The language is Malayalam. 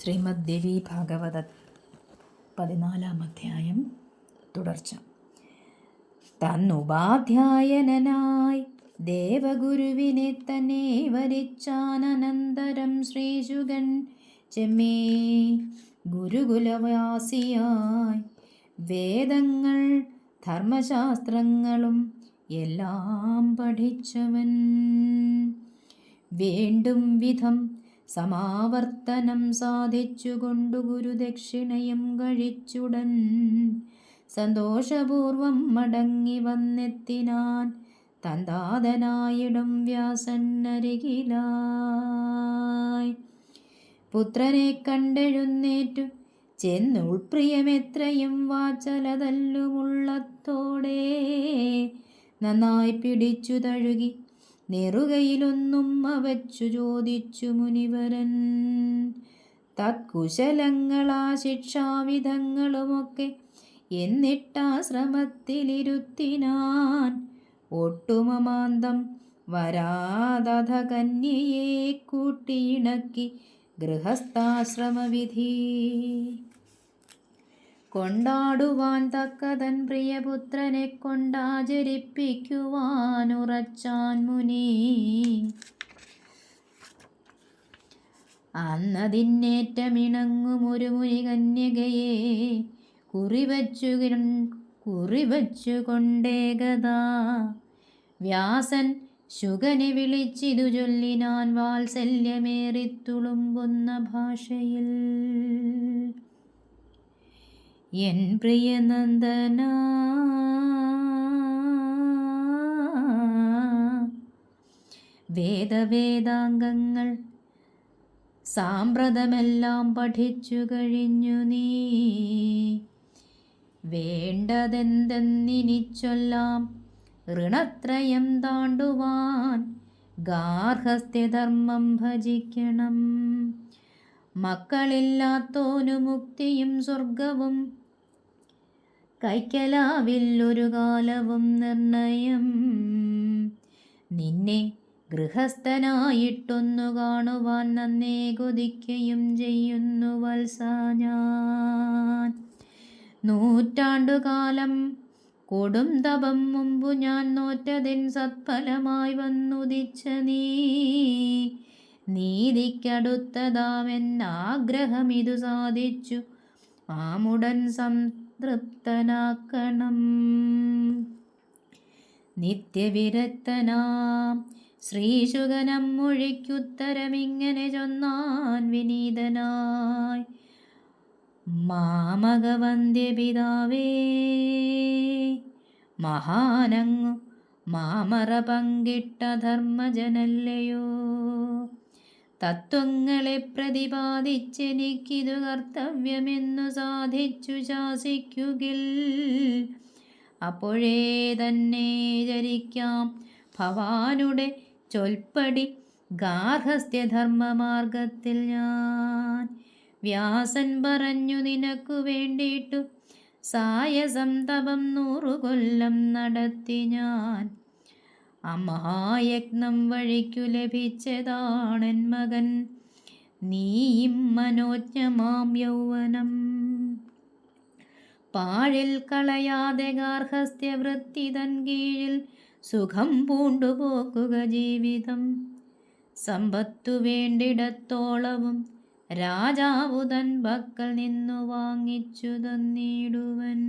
ശ്രീമദ് ദേവി ഭാഗവത 14-ാം അധ്യായം തുടർച്ച. തന്നുപാധ്യായനായി ദേവഗുരുവിനെ തന്നെ വരിച്ചാനന്തരം ശ്രീശുകൻ ചെമ്മേ ഗുരുകുലവാസിയായി വേദങ്ങൾ ധർമ്മശാസ്ത്രങ്ങളും എല്ലാം പഠിച്ചവൻ വേണ്ടും വിധം സമാവർത്തനം സാധിച്ചുകൊണ്ടു ഗുരുദക്ഷിണയും കഴിച്ചുടൻ സന്തോഷപൂർവം മടങ്ങി വന്നെത്തിനാൻ തന്താതനായിടും വ്യാസന്നരികിലായി. പുത്രനെ കണ്ടെഴുന്നേറ്റു ചെന്നുൾപ്രിയമെത്രയും വാചലതല്ലുമുള്ളത്തോടെ നന്നായി പിടിച്ചു തഴുകി നെറുകയിലൊന്നും അവച്ചു ചോദിച്ചു മുനിവരൻ. തത്കുശലങ്ങളാ ശിക്ഷാവിധങ്ങളുമൊക്കെ എന്നിട്ടാശ്രമത്തിലിരുത്തിനാൻ ഒട്ടുമമാന്തം വരാതഥ കന്യയെ കൂട്ടിയിണക്കി ഗൃഹസ്ഥാശ്രമവിധി കൊണ്ടാടുവാൻ തക്കതൻ പ്രിയപുത്രനെ കൊണ്ടാചരിപ്പിക്കുവാനുറച്ചാൻ മുനി. അന്നതിന്നേറ്റമിണങ്ങുമൊരു മുനി കന്യകയെ കുറിവച്ചുകൊണ്ടേകഥാ വ്യാസൻ ശുകനെ വിളിച്ചിതു ചൊല്ലിനാൻ വാത്സല്യമേറിത്തുളുമ്പുന്ന ഭാഷയിൽ. എൻ പ്രിയനന്ദന, വേദവേദാംഗങ്ങൾ സാമ്പ്രതമെല്ലാം പഠിച്ചു കഴിഞ്ഞു നീ. വേണ്ടതെന്തെന്നിനി ചൊല്ലാം. ഋണത്രയം താണ്ടുവാൻ ഗാർഹസ്ഥ്യധർമ്മം ഭജിക്കണം. മക്കളില്ലാത്തോനു മുക്തിയും സ്വർഗവും കൈക്കലാവില്ലൊരു കാലവും നിർണയം. നിന്നെ ഗൃഹസ്ഥനായിട്ടൊന്നു കാണുവാൻ നന്നേ കൊതിക്കയും ചെയ്യുന്നു വത്സ ഞാൻ. നൂറ്റാണ്ടുകാലം കൊടും തപം മുമ്പു ഞാൻ നോറ്റതിൻ സത്ഫലമായി വന്നുദിച്ച നീ നീതിക്കടുത്തതാമെന്നാഗ്രഹമിതു സാധിച്ചു ആമുടൻ സംതൃപ്തനാക്കണം. നിത്യവിരക്തനാം ശ്രീശുകനം മൊഴിക്കുത്തരമിങ്ങനെ ചൊന്നാൻ വിനീതനായി. മാമകവന്ദ്യപിതാവേ, മഹാനങ്ങു മാമറ പങ്കിട്ട ധർമ്മജനല്ലയോ. തത്വങ്ങളെ പ്രതിപാദിച്ചെനിക്കിതു കർത്തവ്യമെന്നു സാധിച്ചു ശാസിക്കുകിൽ അപ്പോഴേ തന്നെ ചരിക്കാം ഭവാനുടെ ചൊൽപ്പടി ഗാർഹസ്ഥ്യധർമ്മമാർഗത്തിൽ ഞാൻ. വ്യാസൻ പറഞ്ഞു നിനക്കു വേണ്ടിയിട്ടു സായസം തപം 100 കൊല്ലം നടത്തി ഞാൻ. ആ മഹായജ്ഞം വഴിക്കു ലഭിച്ചതാണെൻ മകൻ നീയും മനോജ്ഞമാം യൗവനം. പാഴിൽ കളയാതെ ഗാർഹസ്ഥ്യവൃത്തി തൻ കീഴിൽ സുഖം പൂണ്ടുപോക്കുക ജീവിതം. സമ്പത്തു വേണ്ടിടത്തോളവും രാജാവു തൻ പക്കൽ നിന്നു വാങ്ങിച്ചു തന്നിടുവൻ.